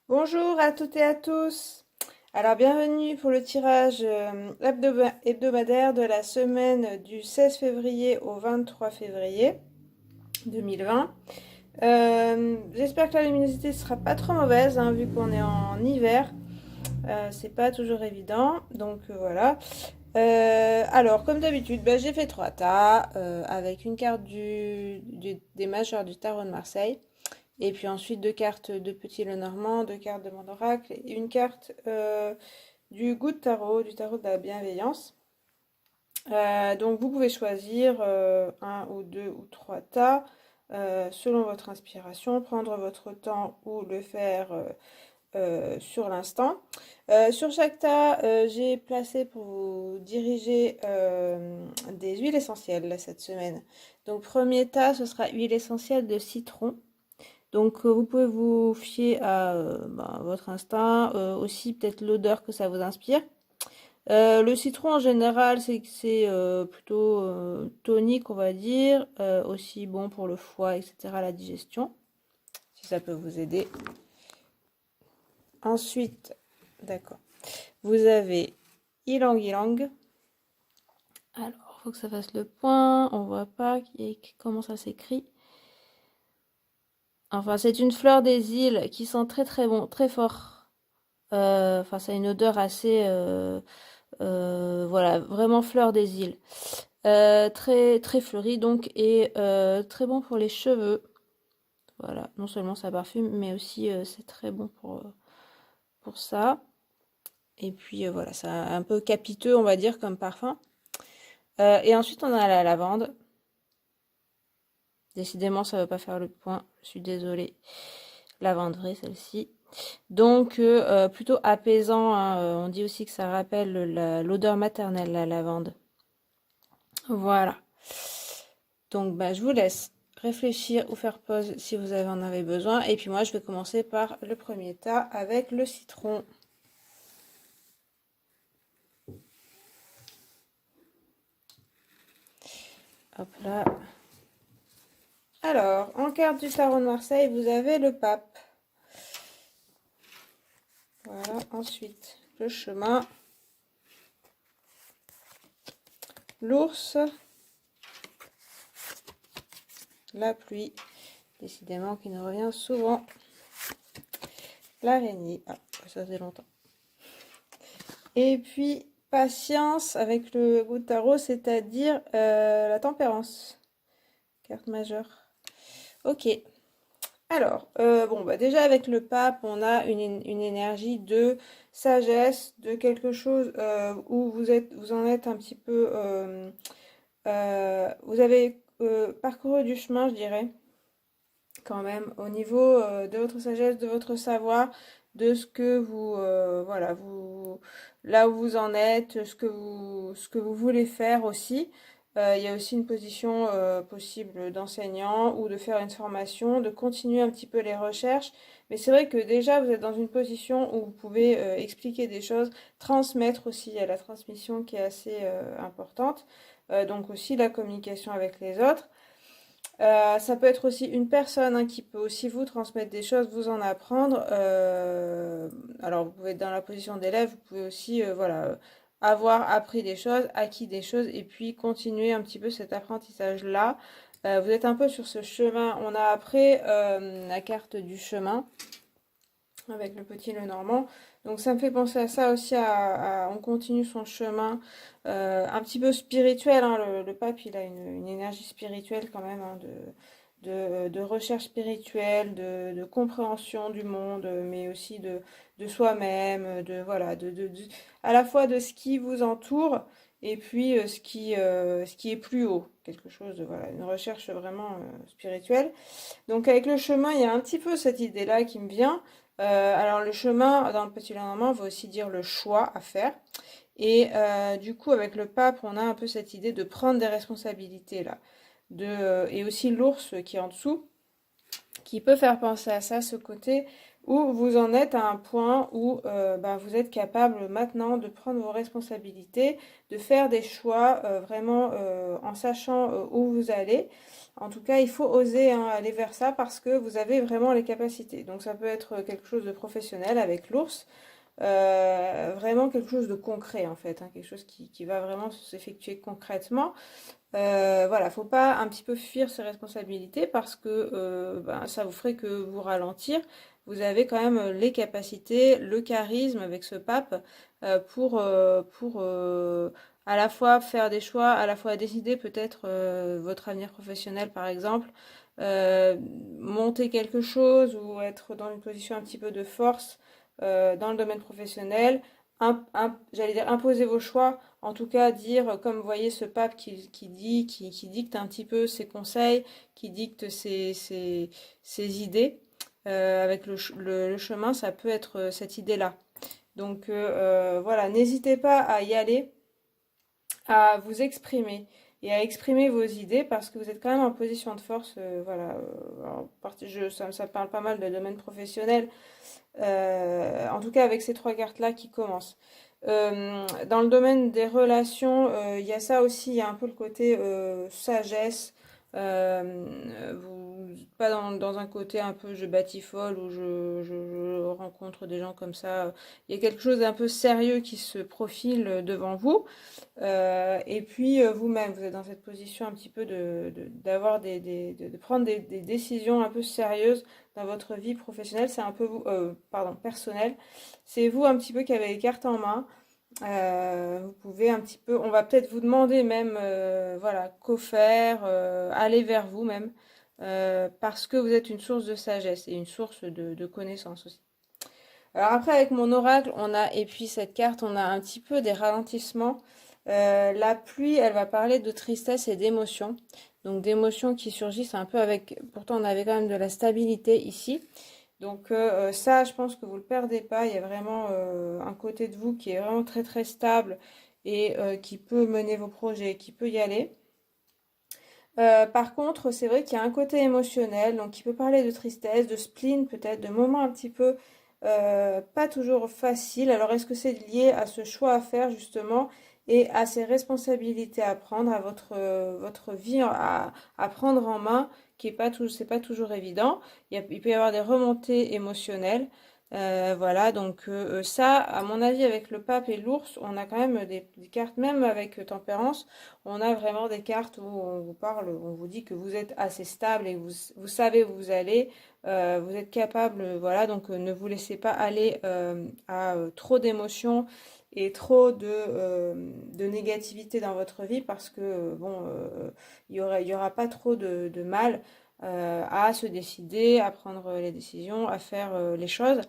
Bonjour à toutes et à tous. Alors bienvenue pour le tirage hebdomadaire de la semaine du 16 février au 23 février 2020. J'espère que la luminosité ne sera pas trop mauvaise, hein, vu qu'on est en hiver. C'est pas toujours évident, donc voilà. Alors, comme d'habitude, bah, j'ai fait trois tas avec une carte des majors du tarot de Marseille. Et puis ensuite deux cartes de Petit Lenormand, deux cartes de mon oracle et une carte du Good Tarot, du tarot de la bienveillance. Donc vous pouvez choisir un ou deux ou trois tas selon votre inspiration, prendre votre temps ou le faire sur l'instant. Sur chaque tas, j'ai placé pour vous diriger des huiles essentielles cette semaine. Donc premier tas, ce sera huile essentielle de citron. Donc, vous pouvez vous fier à votre instinct, aussi peut-être l'odeur que ça vous inspire. Le citron en général, c'est plutôt tonique, on va dire, aussi bon pour le foie, etc., la digestion, si ça peut vous aider. Ensuite, d'accord, vous avez ylang ylang. Alors, il faut que ça fasse le point, on voit pas comment ça s'écrit. Enfin, c'est une fleur des îles qui sent très très bon, très fort. Enfin, ça a une odeur assez, voilà, vraiment fleur des îles. Très très fleuri donc et très bon pour les cheveux. Voilà, non seulement ça parfume, mais aussi c'est très bon pour ça. Et puis voilà, c'est un peu capiteux, on va dire, comme parfum. Et ensuite, on a la lavande. Décidément, ça ne va pas faire le point. Je suis désolée. Lavanderie, celle-ci. Donc, plutôt apaisant, hein. On dit aussi que ça rappelle l'odeur maternelle, la lavande. Voilà. Donc, bah, je vous laisse réfléchir ou faire pause si vous en avez besoin. Et puis moi, je vais commencer par le premier tas avec le citron. Hop là. Alors, en carte du tarot de Marseille, vous avez le pape. Voilà. Ensuite, le chemin. L'ours. La pluie. Décidément qui nous revient souvent. L'araignée. Ah, ça fait longtemps. Et puis, patience avec le goût de tarot, c'est-à-dire la tempérance. Carte majeure. Ok. Alors, bon, bah déjà avec le pape, on a une énergie de sagesse, de quelque chose où vous en êtes un petit peu, vous avez parcouru du chemin, je dirais, quand même, au niveau de votre sagesse, de votre savoir, de ce que vous, voilà, là où vous en êtes, ce que vous voulez faire aussi. Il y a aussi une position possible d'enseignant ou de faire une formation, de continuer un petit peu les recherches. Mais c'est vrai que déjà, vous êtes dans une position où vous pouvez expliquer des choses, transmettre aussi. Il y a la transmission qui est assez importante. Donc aussi la communication avec les autres. Ça peut être aussi une personne, hein, qui peut aussi vous transmettre des choses, vous en apprendre. Alors, vous pouvez être dans la position d'élève, vous pouvez aussi, voilà, avoir appris des choses, acquis des choses, et puis continuer un petit peu cet apprentissage-là. Vous êtes un peu sur ce chemin. On a après la carte du chemin avec le petit Lenormand. Donc ça me fait penser à ça aussi, on continue son chemin un petit peu spirituel, hein. Le pape, il a une énergie spirituelle quand même, hein, de recherche spirituelle, de compréhension du monde, mais aussi de soi-même, voilà, à la fois de ce qui vous entoure et puis ce qui est plus haut, quelque chose de, voilà, une recherche vraiment spirituelle. Donc avec le chemin, il y a un petit peu cette idée-là qui me vient. Alors le chemin, dans le Petit Lenormand, veut aussi dire le choix à faire. Et du coup, avec le pape, on a un peu cette idée de prendre des responsabilités là. Et aussi l'ours qui est en dessous, qui peut faire penser à ça, ce côté où vous en êtes à un point où bah, vous êtes capable maintenant de prendre vos responsabilités, de faire des choix vraiment en sachant où vous allez. En tout cas, il faut oser hein, aller vers ça parce que vous avez vraiment les capacités. Donc ça peut être quelque chose de professionnel avec l'ours, vraiment quelque chose de concret en fait, hein, quelque chose qui va vraiment s'effectuer concrètement. Voilà, faut pas un petit peu fuir ses responsabilités parce que ben, ça vous ferait que vous ralentir. Vous avez quand même les capacités, le charisme avec ce pape pour à la fois faire des choix, à la fois décider peut-être votre avenir professionnel par exemple, euh, monter quelque chose ou être dans une position un petit peu de force dans le domaine professionnel. J'allais dire imposer vos choix, en tout cas dire, comme vous voyez ce pape qui dicte un petit peu ses conseils, qui dicte ses idées, avec le chemin, ça peut être cette idée-là. Donc voilà, n'hésitez pas à y aller, à vous exprimer et à exprimer vos idées parce que vous êtes quand même en position de force. Voilà, ça parle pas mal de domaine professionnel, en tout cas avec ces trois cartes-là qui commencent. Dans le domaine des relations, il y a ça aussi, il y a un peu le côté sagesse. Vous pas dans un côté un peu je batifole ou je rencontre des gens comme ça. Il y a quelque chose d'un peu sérieux qui se profile devant vous. Et puis vous-même, vous êtes dans cette position un petit peu d'avoir de prendre des décisions un peu sérieuses dans votre vie professionnelle. C'est un peu vous, pardon, personnelle. C'est vous un petit peu qui avez les cartes en main. Vous pouvez un petit peu, on va peut-être vous demander même, voilà, qu'au faire, aller vers vous même, parce que vous êtes une source de sagesse et une source de connaissances aussi. Alors après, avec mon oracle, et puis cette carte, on a un petit peu des ralentissements. La pluie, elle va parler de tristesse et d'émotions. Donc d'émotions qui surgissent un peu avec, pourtant on avait quand même de la stabilité ici. Donc ça, je pense que vous ne le perdez pas. Il y a vraiment un côté de vous qui est vraiment très très stable et qui peut mener vos projets, qui peut y aller. Par contre, c'est vrai qu'il y a un côté émotionnel, donc qui peut parler de tristesse, de spleen peut-être, de moments un petit peu pas toujours faciles. Alors, est-ce que c'est lié à ce choix à faire justement et à ces responsabilités à prendre, à votre vie à prendre en main, qui est pas tout, c'est pas toujours évident. Il peut y avoir des remontées émotionnelles. Voilà, donc ça, à mon avis, avec le pape et l'ours, on a quand même des cartes, même avec Tempérance. On a vraiment des cartes où on vous parle, on vous dit que vous êtes assez stable et vous savez où vous allez, vous êtes capable, voilà, donc ne vous laissez pas aller à trop d'émotions et trop de négativité dans votre vie parce que, bon, il y aura pas trop de mal à se décider, à prendre les décisions, à faire les choses.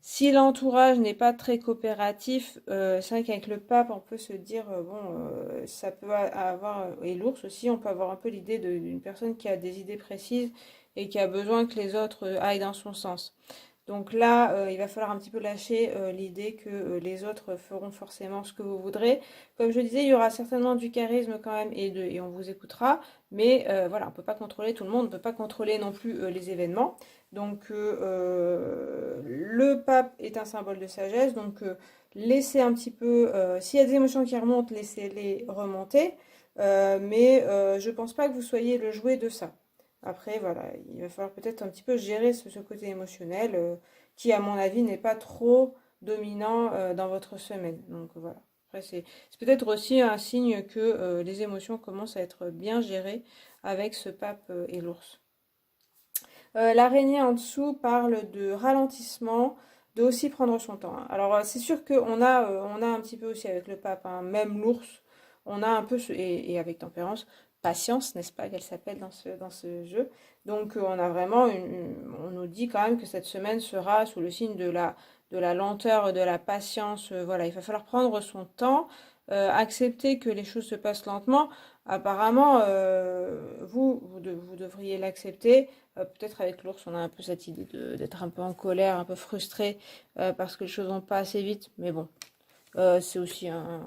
Si l'entourage n'est pas très coopératif, c'est vrai qu'avec le pape, on peut se dire, bon, ça peut avoir, et l'ours aussi, on peut avoir un peu l'idée d'une personne qui a des idées précises et qui a besoin que les autres aillent dans son sens. Donc là, il va falloir un petit peu lâcher l'idée que les autres feront forcément ce que vous voudrez. Comme je disais, il y aura certainement du charisme quand même et on vous écoutera. Mais voilà, on ne peut pas contrôler tout le monde, on ne peut pas contrôler non plus les événements. Donc le pape est un symbole de sagesse. Donc laissez un petit peu, s'il y a des émotions qui remontent, laissez-les remonter. Mais je ne pense pas que vous soyez le jouet de ça. Après, voilà, il va falloir peut-être un petit peu gérer ce côté émotionnel qui, à mon avis, n'est pas trop dominant dans votre semaine. Donc voilà. Après, c'est peut-être aussi un signe que les émotions commencent à être bien gérées avec ce pape et l'ours. L'araignée en dessous parle de ralentissement, de aussi prendre son temps, hein. Alors c'est sûr on a un petit peu aussi avec le pape, hein, même l'ours, on a un peu, et avec Tempérance, patience, n'est-ce pas, qu'elle s'appelle dans ce jeu. Donc on a vraiment, on nous dit quand même que cette semaine sera sous le signe de la lenteur, de la patience. Voilà, il va falloir prendre son temps, accepter que les choses se passent lentement. Apparemment, vous devriez l'accepter. Peut-être avec l'ours, on a un peu cette idée d'être un peu en colère, un peu frustré parce que les choses vont pas assez vite. Mais bon, c'est aussi un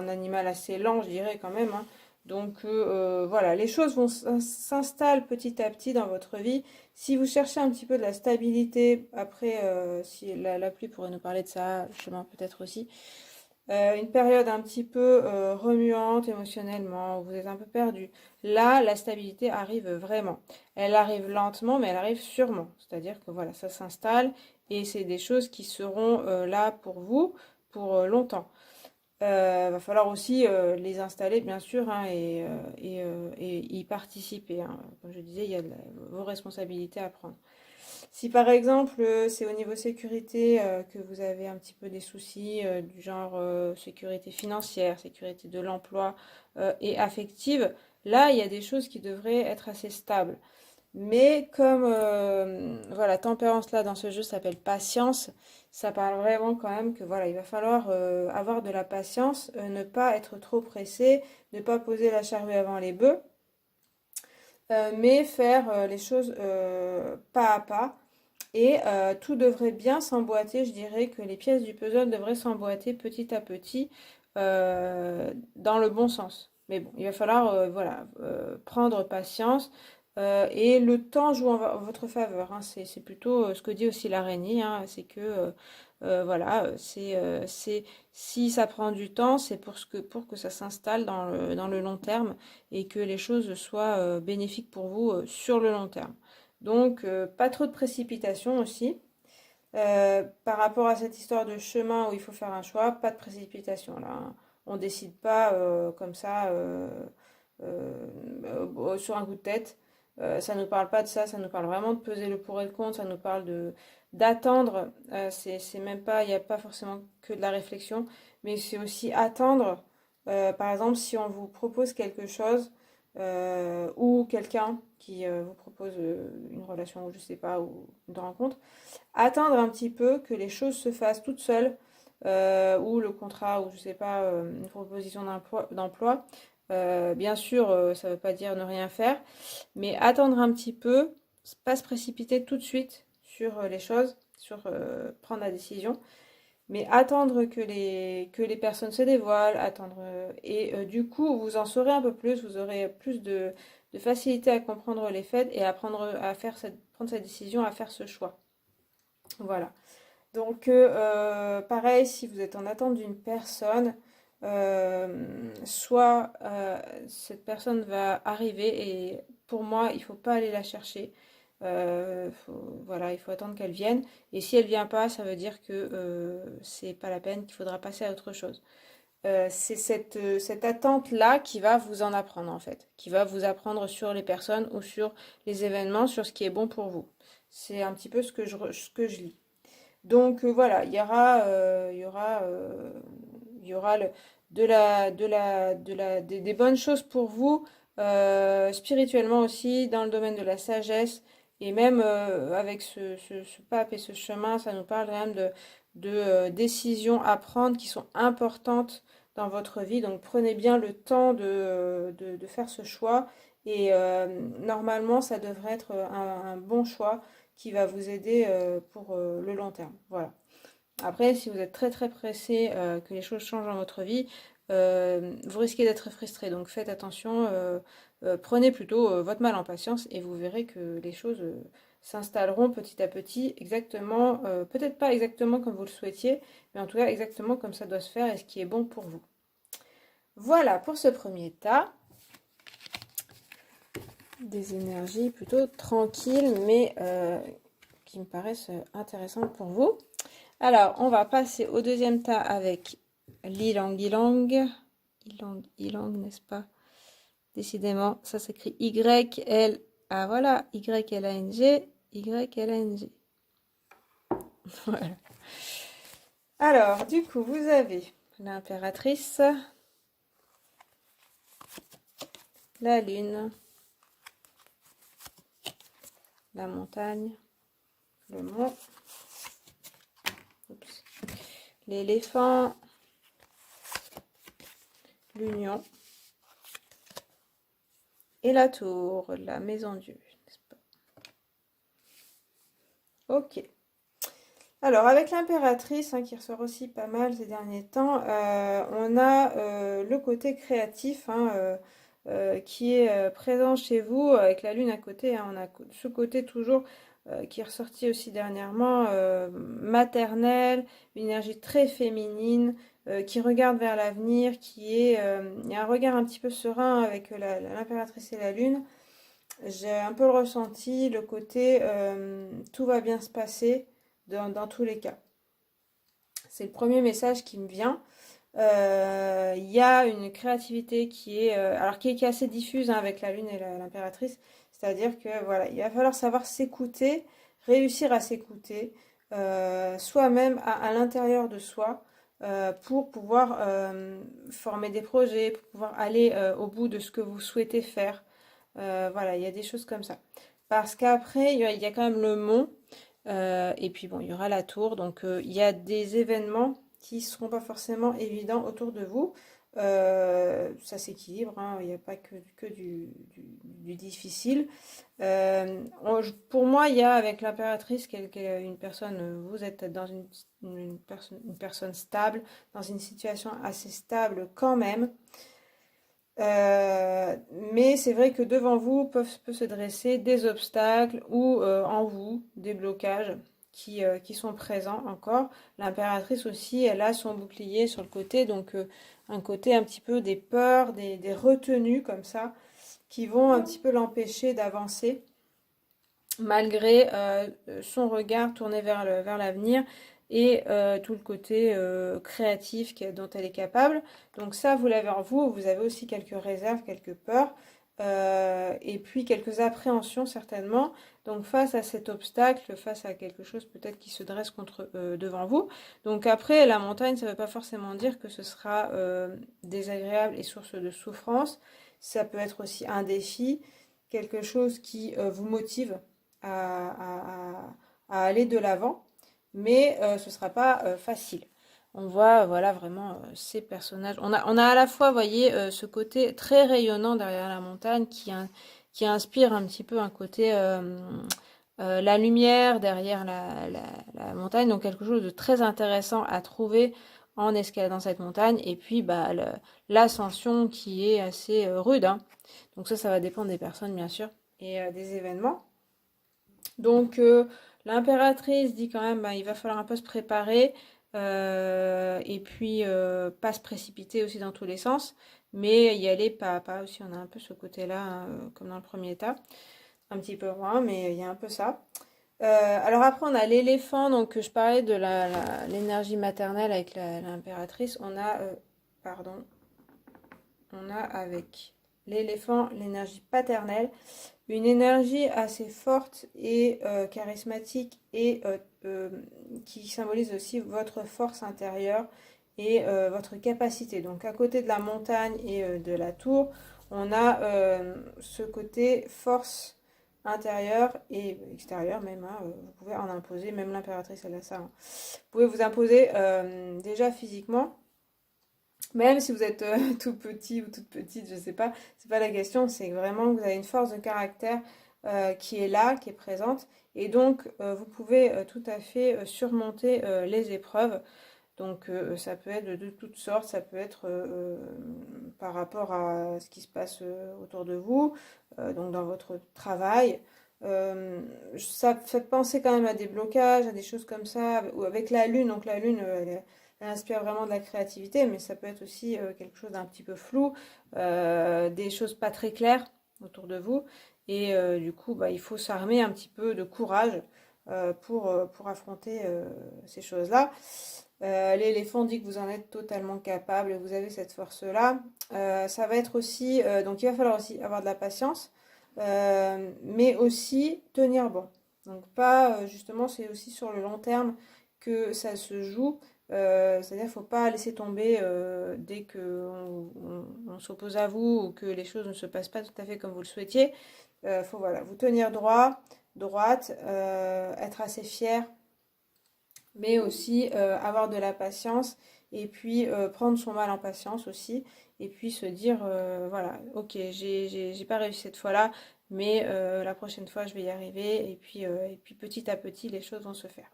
animal assez lent, je dirais quand même, hein. Donc voilà, les choses vont s'installent petit à petit dans votre vie. Si vous cherchez un petit peu de la stabilité, après, si la pluie pourrait nous parler de ça, le chemin peut-être aussi. une période un petit peu remuante émotionnellement, où vous êtes un peu perdu. Là, la stabilité arrive vraiment. Elle arrive lentement, mais elle arrive sûrement. C'est-à-dire que voilà, ça s'installe et c'est des choses qui seront là pour vous pour longtemps. Va falloir aussi les installer, bien sûr, hein, et y participer, hein. Comme je disais, il y a vos responsabilités à prendre. Si par exemple c'est au niveau sécurité que vous avez un petit peu des soucis du genre sécurité financière, sécurité de l'emploi et affective, là il y a des choses qui devraient être assez stables. Mais comme voilà, tempérance là dans ce jeu s'appelle patience, ça parle vraiment quand même que voilà, il va falloir avoir de la patience, ne pas être trop pressé, ne pas poser la charrue avant les bœufs, mais faire les choses pas à pas. Et tout devrait bien s'emboîter, je dirais que les pièces du puzzle devraient s'emboîter petit à petit dans le bon sens. Mais bon, il va falloir voilà, prendre patience et le temps joue en votre faveur, hein. C'est plutôt ce que dit aussi l'araignée, hein, c'est que voilà, si ça prend du temps, c'est pour que ça s'installe dans le long terme et que les choses soient bénéfiques pour vous sur le long terme. Donc, pas trop de précipitation aussi. Par rapport à cette histoire de chemin où il faut faire un choix, pas de précipitation là, hein. On décide pas comme ça sur un coup de tête. Ça ne nous parle pas de ça, ça nous parle vraiment de peser le pour et le contre, ça nous parle de d'attendre. C'est même pas, il n'y a pas forcément que de la réflexion, mais c'est aussi attendre. Par exemple, si on vous propose quelque chose ou quelqu'un qui vous propose une relation ou je sais pas ou une rencontre, attendre un petit peu que les choses se fassent toutes seules ou le contrat ou je sais pas une proposition d'emploi. Bien sûr, ça ne veut pas dire ne rien faire, mais attendre un petit peu, pas se précipiter tout de suite sur les choses, sur prendre la décision, mais attendre que les personnes se dévoilent, attendre et du coup vous en saurez un peu plus, vous aurez plus de facilité à comprendre les faits et à prendre prendre cette décision, à faire ce choix. Voilà. Donc, pareil, si vous êtes en attente d'une personne, soit cette personne va arriver et pour moi, il faut pas aller la chercher. Voilà, il faut attendre qu'elle vienne. Et si elle vient pas, ça veut dire que c'est pas la peine, qu'il faudra passer à autre chose. C'est cette attente-là qui va vous en apprendre en fait, qui va vous apprendre sur les personnes ou sur les événements, sur ce qui est bon pour vous. C'est un petit peu ce que je lis. Donc voilà, il y aura des bonnes choses pour vous, spirituellement aussi, dans le domaine de la sagesse, et même avec ce pape et ce chemin, ça nous parle quand même de décisions à prendre qui sont importantes dans votre vie. Donc prenez bien le temps de faire ce choix, et normalement, ça devrait être un bon choix qui va vous aider pour le long terme. Voilà. Après, si vous êtes très très pressé, que les choses changent dans votre vie, vous risquez d'être frustré. Donc faites attention, prenez plutôt votre mal en patience et vous verrez que les choses s'installeront petit à petit, exactement, peut-être pas exactement comme vous le souhaitiez, mais en tout cas exactement comme ça doit se faire et ce qui est bon pour vous. Voilà pour ce premier tas. Des énergies plutôt tranquilles, mais qui me paraissent intéressantes pour vous. Alors, on va passer au deuxième tas avec l'Ylang Ylang. Ylang, n'est-ce pas? Décidément, ça s'écrit Y-L... Ah voilà, Y-L-A-N-G, Y-L-A-N-G. Voilà. Alors, du coup, vous avez l'impératrice, la lune, la montagne, le mont, l'éléphant, l'union et la tour, la maison Dieu, n'est-ce pas? Ok. Alors, avec l'impératrice, hein, qui ressort aussi pas mal ces derniers temps, on a le côté créatif, hein, qui est présent chez vous, avec la lune à côté, hein. On a ce côté toujours qui est ressorti aussi dernièrement, maternel, une énergie très féminine, qui regarde vers l'avenir, il y a un regard un petit peu serein avec l'impératrice et la lune. J'ai un peu le ressenti, le côté tout va bien se passer dans tous les cas. C'est le premier message qui me vient. Il y a une créativité qui est assez diffuse hein, avec la lune et l'impératrice. C'est-à-dire que voilà, il va falloir savoir s'écouter, réussir à s'écouter, soi-même à l'intérieur de soi, pour pouvoir former des projets, pour pouvoir aller au bout de ce que vous souhaitez faire. Voilà, il y a des choses comme ça. Parce qu'après, il y a quand même le mont, et puis bon, il y aura la tour. Donc il y a des événements qui ne seront pas forcément évidents autour de vous. Ça s'équilibre, hein, il n'y a pas que du difficile. Pour moi, il y a avec l'impératrice une personne, vous êtes dans une personne stable, dans une situation assez stable quand même. Mais c'est vrai que devant vous peut se dresser des obstacles ou en vous des blocages qui sont présents encore. L'impératrice aussi, elle a son bouclier sur le côté, donc un côté un petit peu des peurs, des retenues comme ça, qui vont un petit peu l'empêcher d'avancer malgré son regard tourné vers l'avenir et tout le côté créatif dont elle est capable. Donc ça, vous l'avez en vous. Vous avez aussi quelques réserves, quelques peurs, et puis quelques appréhensions certainement. Donc face à cet obstacle, face à quelque chose peut-être qui se dresse devant vous. Donc après, la montagne, ça ne veut pas forcément dire que ce sera désagréable et source de souffrance. Ça peut être aussi un défi, quelque chose qui vous motive à aller de l'avant, mais ce ne sera pas facile. On voit voilà vraiment ces personnages. On a à la fois, vous voyez, ce côté très rayonnant derrière la montagne qui inspire un petit peu un côté la lumière derrière la montagne, donc quelque chose de très intéressant à trouver en escaladant cette montagne. Et puis bah, l'ascension qui est assez rude. Hein. Donc ça va dépendre des personnes bien sûr et des événements. Donc l'impératrice dit quand même, bah, il va falloir un peu se préparer et puis pas se précipiter aussi dans tous les sens, mais y aller pas à pas aussi. On a un peu ce côté-là, hein, comme dans le premier état, un petit peu moins, mais il y a un peu ça. Alors après, on a l'éléphant, donc je parlais de l'énergie maternelle avec l'impératrice. Pardon, on a avec l'éléphant l'énergie paternelle. Une énergie assez forte et charismatique et qui symbolise aussi votre force intérieure et votre capacité. Donc à côté de la montagne et de la tour, on a ce côté force intérieure et extérieure même. Hein, vous pouvez en imposer, même l'impératrice elle a ça. Hein. Vous pouvez vous imposer déjà physiquement. Même si vous êtes tout petit ou toute petite, je sais pas, c'est pas la question, c'est vraiment que vous avez une force de caractère qui est là, qui est présente, et donc vous pouvez tout à fait surmonter les épreuves. Donc ça peut être de toutes sortes, ça peut être par rapport à ce qui se passe autour de vous, donc dans votre travail. Ça fait penser quand même à des blocages, à des choses comme ça, ou avec la lune, donc la lune, elle inspire vraiment de la créativité, mais ça peut être aussi quelque chose d'un petit peu flou, des choses pas très claires autour de vous. Et du coup, bah, il faut s'armer un petit peu de courage pour affronter ces choses-là. L'éléphant dit que vous en êtes totalement capable, vous avez cette force-là. Ça va être aussi, donc il va falloir aussi avoir de la patience, mais aussi tenir bon. Donc pas, justement, c'est aussi sur le long terme que ça se joue. C'est-à-dire qu'il ne faut pas laisser tomber dès qu'on s'oppose à vous ou que les choses ne se passent pas tout à fait comme vous le souhaitiez. Il faut voilà, vous tenir droite, être assez fier, mais aussi avoir de la patience et puis prendre son mal en patience aussi et puis se dire voilà, ok, j'ai pas réussi cette fois-là, mais la prochaine fois je vais y arriver et puis petit à petit les choses vont se faire.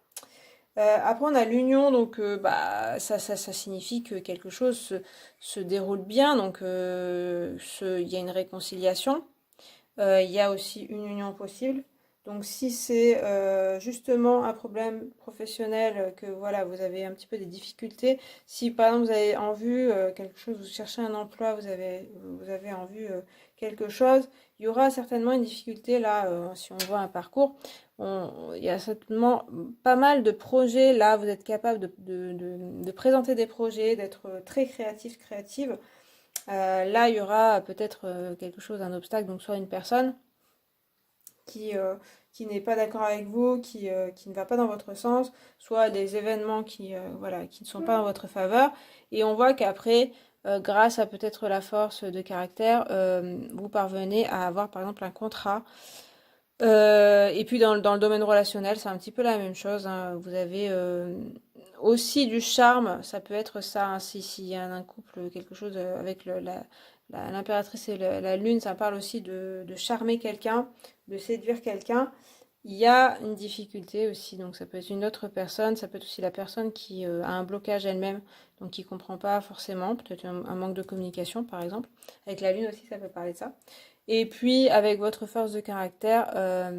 Après, on a l'union, donc bah, ça signifie que quelque chose se déroule bien, donc il y a une réconciliation, il y a aussi une union possible, Donc si c'est justement un problème professionnel, que voilà, vous avez un petit peu des difficultés, si par exemple vous avez en vue quelque chose, vous cherchez un emploi, vous avez en vue quelque chose, il y aura certainement une difficulté là, si on voit un parcours. Il y a certainement pas mal de projets là, vous êtes capable de présenter des projets, d'être très créatif, créative. Là, il y aura peut-être quelque chose, un obstacle, donc soit une personne qui, euh, qui n'est pas d'accord avec vous, qui ne va pas dans votre sens, soit des événements voilà, qui ne sont pas en votre faveur. Et on voit qu'après, grâce à peut-être la force de caractère, vous parvenez à avoir par exemple un contrat. Et puis dans le domaine relationnel, c'est un petit peu la même chose, hein. Vous avez aussi du charme, ça peut être ça, hein, s'il y a un couple, quelque chose avec l'impératrice et la lune, ça parle aussi de charmer quelqu'un, de séduire quelqu'un. Il y a une difficulté aussi, donc ça peut être une autre personne, ça peut être aussi la personne qui a un blocage elle-même, donc qui comprend pas forcément, peut-être un manque de communication par exemple. Avec la lune aussi, ça peut parler de ça. Et puis avec votre force de caractère,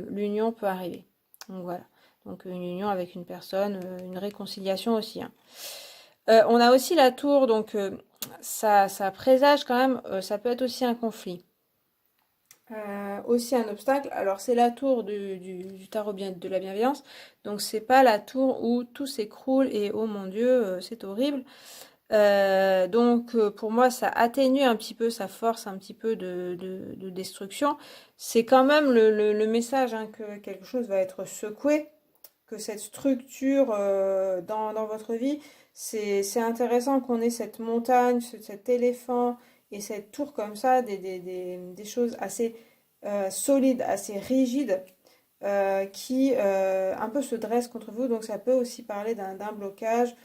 l'union peut arriver. Donc voilà. Donc une union avec une personne, une réconciliation aussi, hein. On a aussi la tour, donc ça présage quand même, ça peut être aussi un conflit. Aussi un obstacle. Alors c'est la tour du tarot bien, de la bienveillance. Donc c'est pas la tour où tout s'écroule et oh mon Dieu, c'est horrible. Donc pour moi ça atténue un petit peu, ça force un petit peu de destruction. C'est quand même le message, hein, que quelque chose va être secoué, que cette structure dans votre vie, c'est intéressant qu'on ait cette montagne, cet éléphant et cette tour comme ça, des choses assez solides, assez rigides, qui un peu se dressent contre vous. Donc ça peut aussi parler d'un blocage.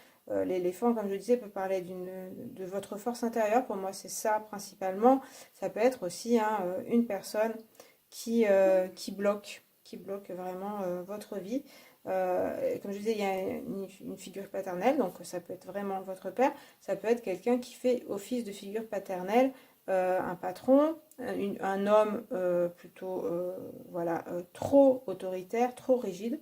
L'éléphant, comme je disais, peut parler de votre force intérieure. Pour moi, c'est ça principalement. Ça peut être aussi, hein, une personne qui bloque vraiment votre vie. Comme je disais, il y a une figure paternelle, donc ça peut être vraiment votre père. Ça peut être quelqu'un qui fait office de figure paternelle, un patron, un homme plutôt voilà, trop autoritaire, trop rigide,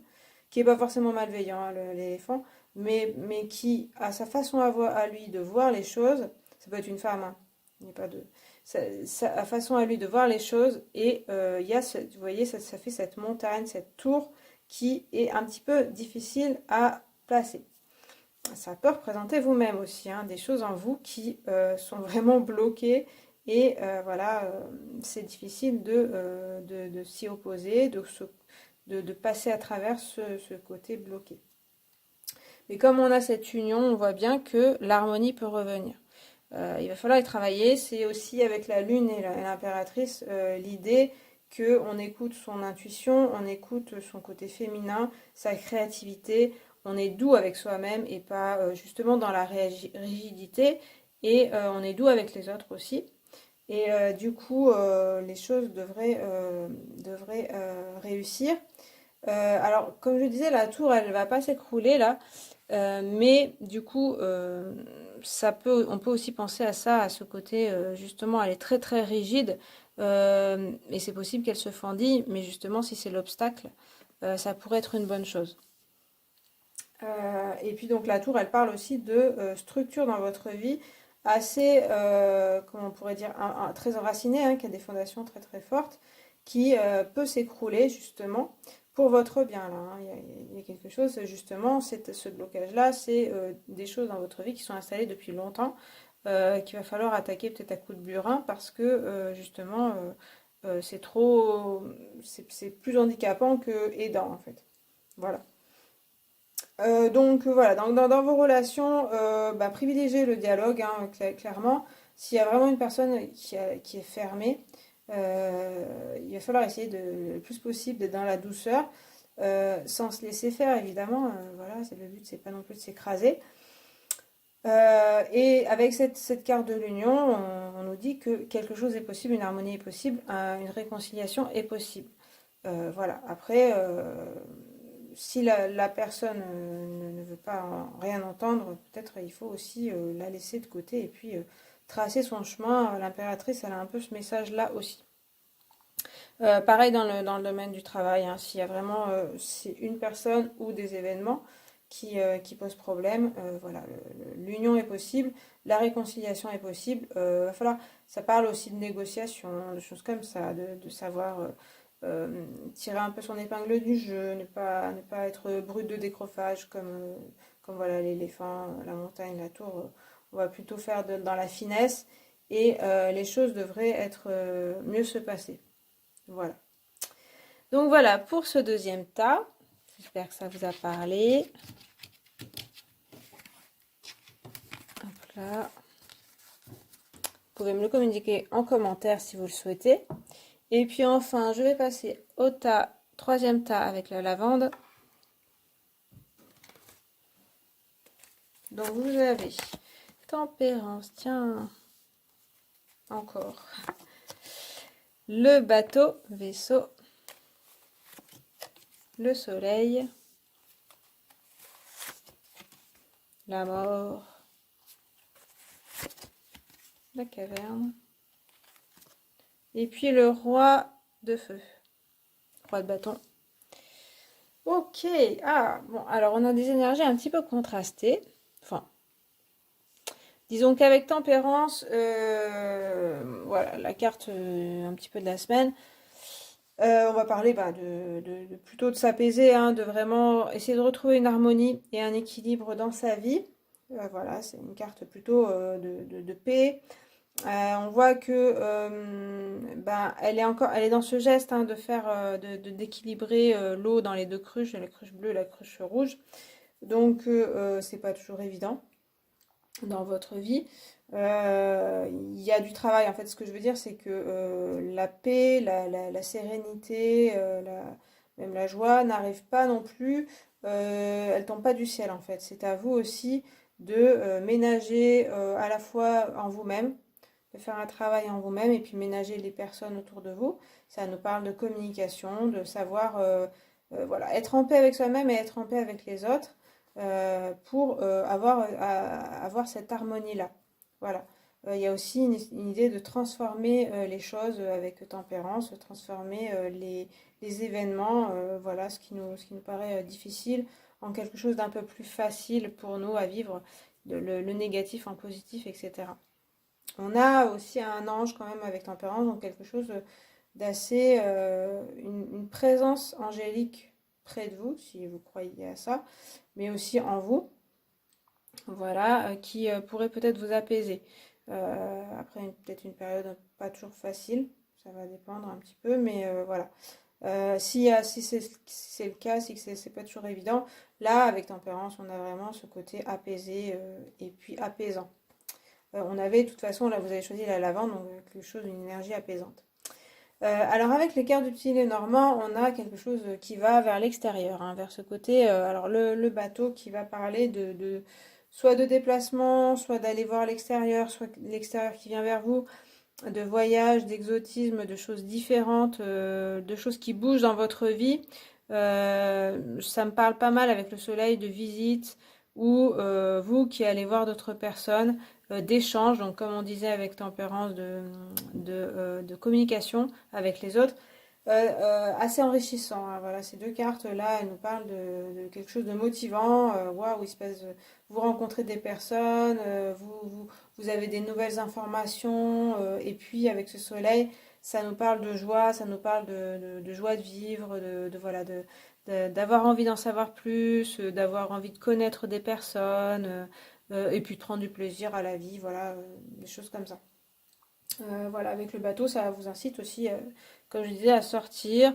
qui n'est pas forcément malveillant, hein, l'éléphant, mais qui a sa façon à lui de voir les choses. Ça peut être une femme, hein, il n'y a pas de. Sa façon à lui de voir les choses, et il y a vous voyez, ça fait cette montagne, cette tour qui est un petit peu difficile à placer. Ça peut représenter vous-même aussi, hein, des choses en vous qui sont vraiment bloquées, et voilà, c'est difficile de s'y opposer, de passer à travers ce côté bloqué. Mais comme on a cette union, on voit bien que l'harmonie peut revenir. Il va falloir y travailler. C'est aussi avec la lune et l'impératrice l'idée qu'on écoute son intuition, on écoute son côté féminin, sa créativité, on est doux avec soi-même et pas justement dans la rigidité, et on est doux avec les autres aussi. Et du coup, les choses devraient réussir. Alors, comme je disais, la tour, elle ne va pas s'écrouler là, mais du coup, on peut aussi penser à ça, à ce côté, justement, elle est très très rigide, et c'est possible qu'elle se fendille, mais justement, si c'est l'obstacle, ça pourrait être une bonne chose. Et puis donc la tour, elle parle aussi de structure dans votre vie assez, comment on pourrait dire, très enracinée, hein, qui a des fondations très très fortes, qui peut s'écrouler justement pour votre bien là, hein. Il y a quelque chose justement, ce blocage-là, c'est des choses dans votre vie qui sont installées depuis longtemps, qu'il va falloir attaquer peut-être à coups de burin parce que justement c'est trop, c'est plus handicapant que aidant en fait. Voilà. Donc voilà, dans vos relations, bah, privilégiez le dialogue, hein, clairement. S'il y a vraiment une personne qui est fermée, il va falloir essayer le plus possible d'être dans la douceur, sans se laisser faire évidemment. Voilà, c'est le but, c'est pas non plus de s'écraser. Et avec cette carte de l'union, on nous dit que quelque chose est possible, une harmonie est possible, une réconciliation est possible. Voilà. Après, si la personne ne veut pas rien entendre, peut-être il faut aussi la laisser de côté et puis tracer son chemin. L'impératrice, elle a un peu ce message-là aussi. Pareil dans le domaine du travail, hein, s'il y a vraiment c'est une personne ou des événements qui posent problème, voilà, l'union est possible, la réconciliation est possible. Va falloir, ça parle aussi de négociation, de choses comme ça, de savoir tirer un peu son épingle du jeu, ne pas être brut de décrochage comme voilà l'éléphant, la montagne, la tour. On va plutôt faire dans la finesse et les choses devraient être mieux se passer. Voilà. Donc voilà pour ce deuxième tas. J'espère que ça vous a parlé. Hop là. Vous pouvez me le communiquer en commentaire si vous le souhaitez. Et puis enfin, je vais passer au troisième tas avec la lavande. Donc vous avez tempérance, tiens, encore. Le bateau, vaisseau, le soleil, la mort, la caverne, et puis le roi de feu, roi de bâton. Ok, ah bon, alors on a des énergies un petit peu contrastées. Enfin, disons qu'avec tempérance, voilà, la carte un petit peu de la semaine. On va parler plutôt de s'apaiser, hein, de vraiment essayer de retrouver une harmonie et un équilibre dans sa vie. Voilà, c'est une carte plutôt de paix. On voit que elle est dans ce geste, hein, de faire, d'équilibrer l'eau dans les deux cruches, la cruche bleue, la cruche rouge. Donc c'est pas toujours évident dans votre vie. Il y a du travail. En fait, ce que je veux dire, c'est que la paix, la sérénité, même la joie n'arrive pas non plus. Elle tombe pas du ciel, en fait. C'est à vous aussi de ménager à la fois en vous-même, de faire un travail en vous-même et puis ménager les personnes autour de vous. Ça nous parle de communication, de savoir voilà, être en paix avec soi-même et être en paix avec les autres pour avoir cette harmonie-là. Voilà. Il y a aussi une idée de transformer les choses avec tempérance, de transformer les événements, voilà, ce qui nous paraît difficile, en quelque chose d'un peu plus facile pour nous à vivre, le négatif en positif, etc. On a aussi un ange quand même avec tempérance, donc quelque chose d'assez, une présence angélique près de vous, si vous croyez à ça, mais aussi en vous, voilà, qui pourrait peut-être vous apaiser. Après, peut-être une période pas toujours facile, ça va dépendre un petit peu, mais voilà. Si c'est le cas, si c'est pas toujours évident, là, avec tempérance, on a vraiment ce côté apaisé et puis apaisant. On avait, de toute façon, là, vous avez choisi la lavande, donc quelque chose d'une énergie apaisante. Alors avec les cartes du petit Lenormand, on a quelque chose qui va vers l'extérieur, hein, vers ce côté. Alors le bateau qui va parler soit de déplacement, soit d'aller voir l'extérieur, soit l'extérieur qui vient vers vous, de voyage, d'exotisme, de choses différentes, de choses qui bougent dans votre vie. Ça me parle pas mal avec le soleil de visite ou vous qui allez voir d'autres personnes, d'échange, donc comme on disait avec tempérance, de communication avec les autres. Assez enrichissant, hein. Voilà, ces deux cartes-là, elles nous parlent de quelque chose de motivant. Waouh, il se passe, vous rencontrez des personnes, vous avez des nouvelles informations, et puis avec ce soleil, ça nous parle de joie, ça nous parle de joie de vivre, voilà, d'avoir envie d'en savoir plus, d'avoir envie de connaître des personnes, et puis de prendre du plaisir à la vie, voilà, des choses comme ça. Voilà, avec le bateau, ça vous incite aussi, comme je disais, à sortir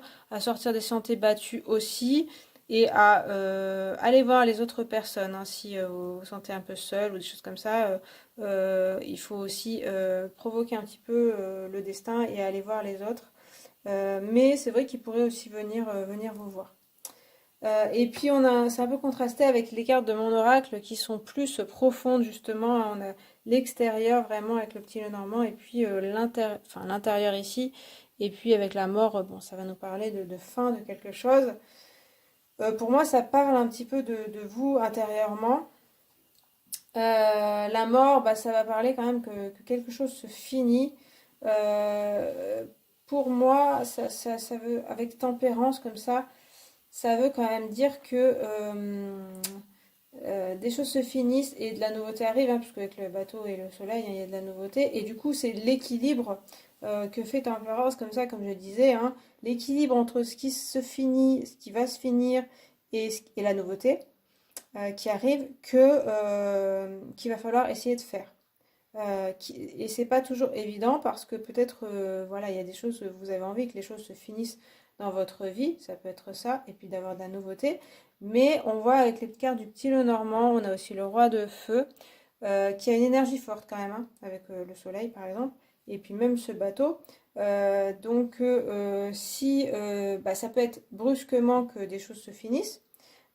des sentiers battus aussi, et à aller voir les autres personnes, hein. Si vous vous sentez un peu seul ou des choses comme ça, il faut aussi provoquer un petit peu le destin et aller voir les autres. Mais c'est vrai qu'ils pourraient aussi venir vous voir. Et puis c'est un peu contrasté avec les cartes de mon oracle qui sont plus profondes justement. On a l'extérieur vraiment avec le petit Lenormand et puis l'intérieur ici. Et puis avec la mort, bon, ça va nous parler de fin de quelque chose. Pour moi, ça parle un petit peu de vous intérieurement. La mort, bah, ça va parler quand même que quelque chose se finit. pour moi, ça veut, avec tempérance comme ça veut quand même dire que des choses se finissent et de la nouveauté arrive, hein, puisque avec le bateau et le soleil, hein, il y a de la nouveauté. Et du coup, c'est l'équilibre que fait Tempérance, comme ça, comme je disais, hein, l'équilibre entre ce qui se finit, ce qui va se finir et la nouveauté qui arrive, qu'il va falloir essayer de faire. Et c'est pas toujours évident parce que peut-être, voilà, il y a des choses, vous avez envie que les choses se finissent dans votre vie, ça peut être ça, et puis d'avoir de la nouveauté. Mais on voit avec les cartes du petit Lenormand, on a aussi le roi de feu, qui a une énergie forte quand même, hein, avec le soleil par exemple, et puis même ce bateau. Si bah, ça peut être brusquement que des choses se finissent,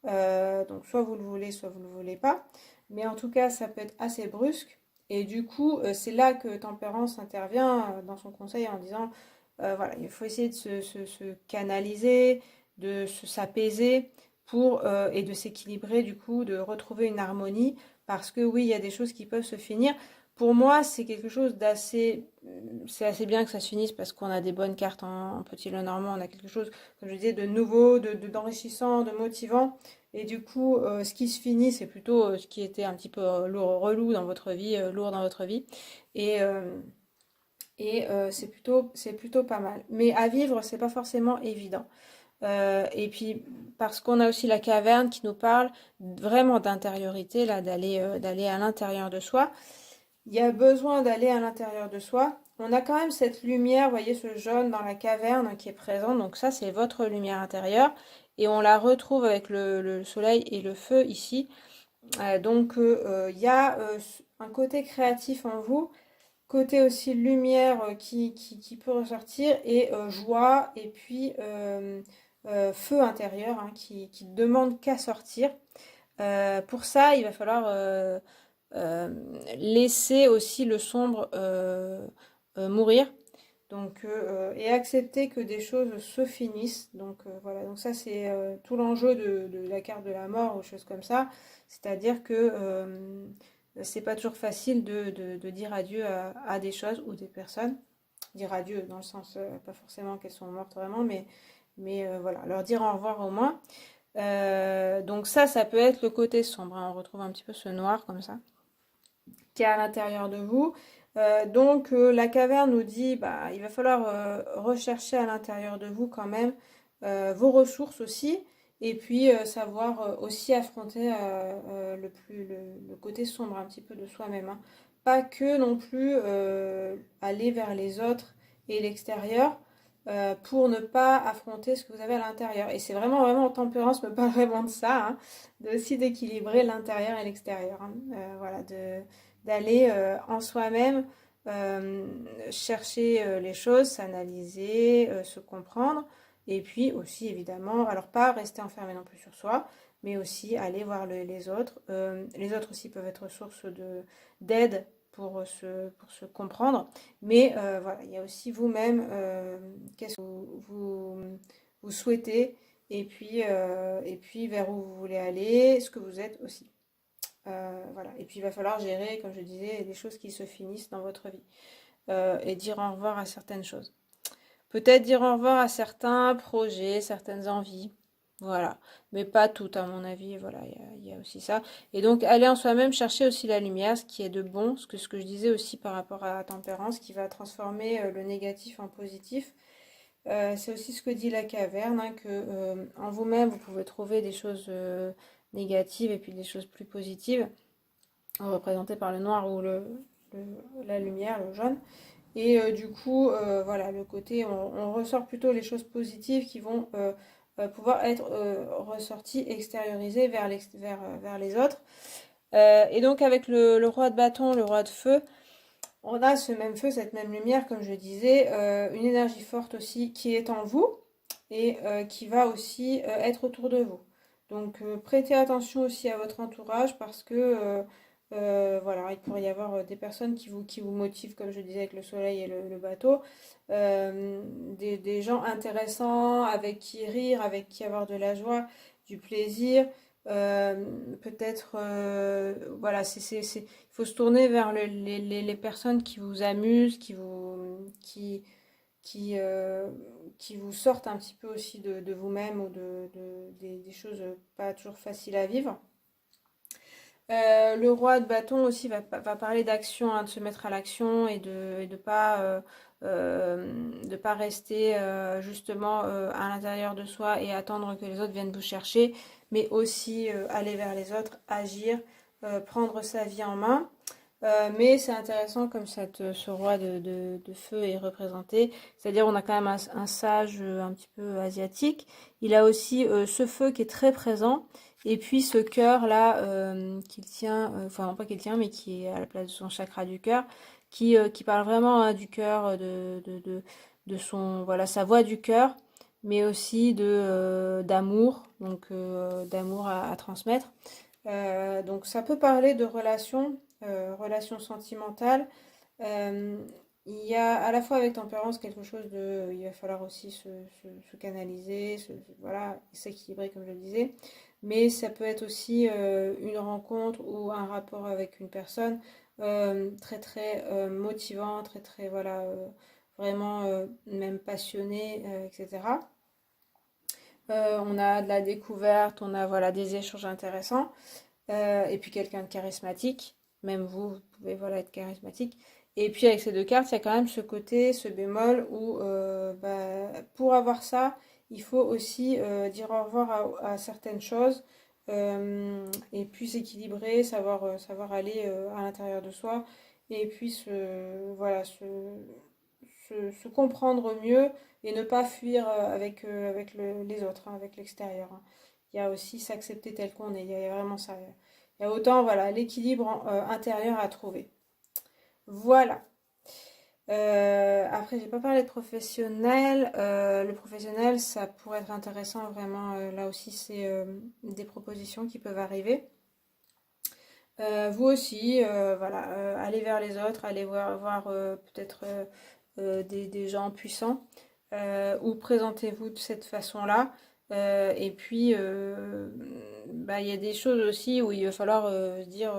donc soit vous le voulez, soit vous ne le voulez pas. Mais en tout cas, ça peut être assez brusque. Et du coup, c'est là que Tempérance intervient dans son conseil en disant, voilà, il faut essayer de se canaliser, de s'apaiser et de s'équilibrer, du coup, de retrouver une harmonie. Parce que oui, il y a des choses qui peuvent se finir. Pour moi, c'est quelque chose d'assez... C'est assez bien que ça se finisse parce qu'on a des bonnes cartes en Petit Lenormand. On a quelque chose, comme je disais, de nouveau, d'enrichissant, de motivant. Et du coup, ce qui se finit, c'est plutôt ce qui était un petit peu lourd, relou dans votre vie, lourd dans votre vie. Et, euh, c'est plutôt pas mal. Mais à vivre, c'est pas forcément évident. Et puis, parce qu'on a aussi la caverne qui nous parle vraiment d'intériorité, là, d'aller à l'intérieur de soi. Il y a besoin d'aller à l'intérieur de soi. On a quand même cette lumière, vous voyez ce jaune dans la caverne qui est présent. Donc ça, c'est votre lumière intérieure. Et on la retrouve avec le soleil et le feu ici. Il y a un côté créatif en vous, côté aussi lumière qui peut ressortir, et joie, et puis feu intérieur hein, qui demande qu'à sortir. Pour ça, il va falloir euh, laisser aussi le sombre mourir. Et accepter que des choses se finissent. Voilà, donc ça c'est tout l'enjeu de la carte de la mort ou choses comme ça. C'est-à-dire que c'est pas toujours facile de dire adieu à des choses ou des personnes. Dire adieu dans le sens, pas forcément qu'elles sont mortes vraiment, mais voilà, leur dire au revoir au moins. Donc ça peut être le côté sombre, hein. On retrouve un petit peu ce noir comme ça qui est à l'intérieur de vous. La caverne nous dit, bah, il va falloir rechercher à l'intérieur de vous quand même vos ressources aussi, et puis savoir aussi affronter le côté sombre un petit peu de soi-même, hein. Pas que non plus aller vers les autres et l'extérieur pour ne pas affronter ce que vous avez à l'intérieur. Et c'est vraiment, vraiment, Tempérance me parle vraiment de ça, hein, de aussi d'équilibrer l'intérieur et l'extérieur, hein. Voilà, d'aller en soi-même euh, chercher les choses, s'analyser, se comprendre, et puis aussi évidemment, alors pas rester enfermé non plus sur soi, mais aussi aller voir les autres. Les autres aussi peuvent être source d'aide pour se comprendre, mais voilà, il y a aussi vous-même, qu'est-ce que vous souhaitez, et puis vers où vous voulez aller, ce que vous êtes aussi. Voilà. Et puis il va falloir gérer, comme je disais, des choses qui se finissent dans votre vie. Et dire au revoir à certaines choses. Peut-être dire au revoir à certains projets, certaines envies. Voilà. Mais pas toutes, à mon avis. Voilà, il y a aussi ça. Et donc, aller en soi-même chercher aussi la lumière, ce qui est de bon. Ce que je disais aussi par rapport à la tempérance, qui va transformer le négatif en positif. C'est aussi ce que dit la caverne, hein, que en vous-même, vous pouvez trouver des choses négatives et puis des choses plus positives représenté par le noir ou la lumière, le jaune. Et du coup, voilà, le côté, on ressort plutôt les choses positives qui vont pouvoir être ressorties, extériorisées vers les autres. Et donc avec le roi de bâton, le roi de feu, on a ce même feu, cette même lumière, comme je disais, une énergie forte aussi qui est en vous et qui va aussi être autour de vous. Donc prêtez attention aussi à votre entourage parce que voilà, il pourrait y avoir des personnes qui vous motivent, comme je disais, avec le soleil et le bateau, des gens intéressants, avec qui rire, avec qui avoir de la joie, du plaisir. Peut-être, voilà, il faut se tourner vers les personnes qui vous amusent, qui vous sortent un petit peu aussi de vous-même ou des choses pas toujours faciles à vivre. Le roi de bâton aussi va parler d'action, hein, de se mettre à l'action et de pas rester justement à l'intérieur de soi et attendre que les autres viennent vous chercher, mais aussi aller vers les autres, agir, prendre sa vie en main. Mais c'est intéressant comme ce roi de feu est représenté, c'est-à-dire on a quand même un sage un petit peu asiatique. Il a aussi ce feu qui est très présent. Et puis ce cœur là qu'il tient, enfin non pas qu'il tient, mais qui est à la place de son chakra du cœur, qui parle vraiment hein, du cœur, de son, voilà, sa voix du cœur, mais aussi d'amour, donc d'amour à transmettre. Donc ça peut parler de relations sentimentales. Euh, il y a à la fois avec tempérance quelque chose il va falloir aussi se canaliser, voilà, s'équilibrer comme je le disais. Mais ça peut être aussi une rencontre ou un rapport avec une personne très très motivant, très très voilà, vraiment même passionné, etc. On a de la découverte, on a voilà des échanges intéressants. Et puis quelqu'un de charismatique, même vous pouvez voilà être charismatique. Et puis avec ces deux cartes, il y a quand même ce côté, ce bémol où pour avoir ça, il faut aussi dire au revoir à certaines choses et puis s'équilibrer, savoir aller à l'intérieur de soi et puis se comprendre mieux et ne pas fuir avec les autres, hein, avec l'extérieur. Hein. Il y a aussi s'accepter tel qu'on est, il y a vraiment ça. Il y a autant voilà, l'équilibre intérieur à trouver. Voilà. Après, j'ai pas parlé de professionnel. Le professionnel, ça pourrait être intéressant vraiment. Là aussi, c'est des propositions qui peuvent arriver. Vous aussi, voilà, allez vers les autres, allez voir peut-être des gens puissants ou présentez-vous de cette façon-là. Et puis, bah, il y a des choses aussi où il va falloir se dire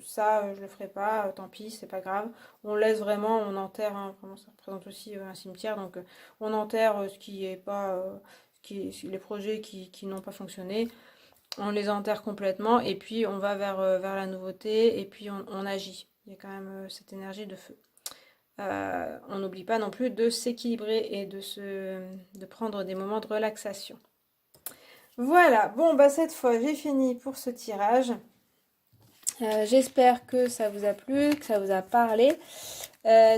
ça, je le ferai pas, tant pis, c'est pas grave. On laisse vraiment, on enterre, hein, vraiment, ça représente aussi un cimetière, donc on enterre ce qui est pas, les projets qui n'ont pas fonctionné, on les enterre complètement et puis on va vers la nouveauté et puis on agit. Il y a quand même cette énergie de feu. On n'oublie pas non plus de s'équilibrer et de prendre des moments de relaxation. Voilà, bon bah cette fois j'ai fini pour ce tirage. J'espère que ça vous a plu, que ça vous a parlé.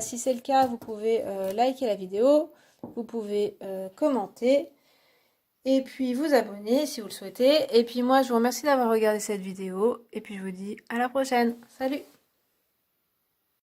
Si c'est le cas, vous pouvez liker la vidéo, vous pouvez commenter et puis vous abonner si vous le souhaitez. Et puis moi je vous remercie d'avoir regardé cette vidéo et puis je vous dis à la prochaine. Salut!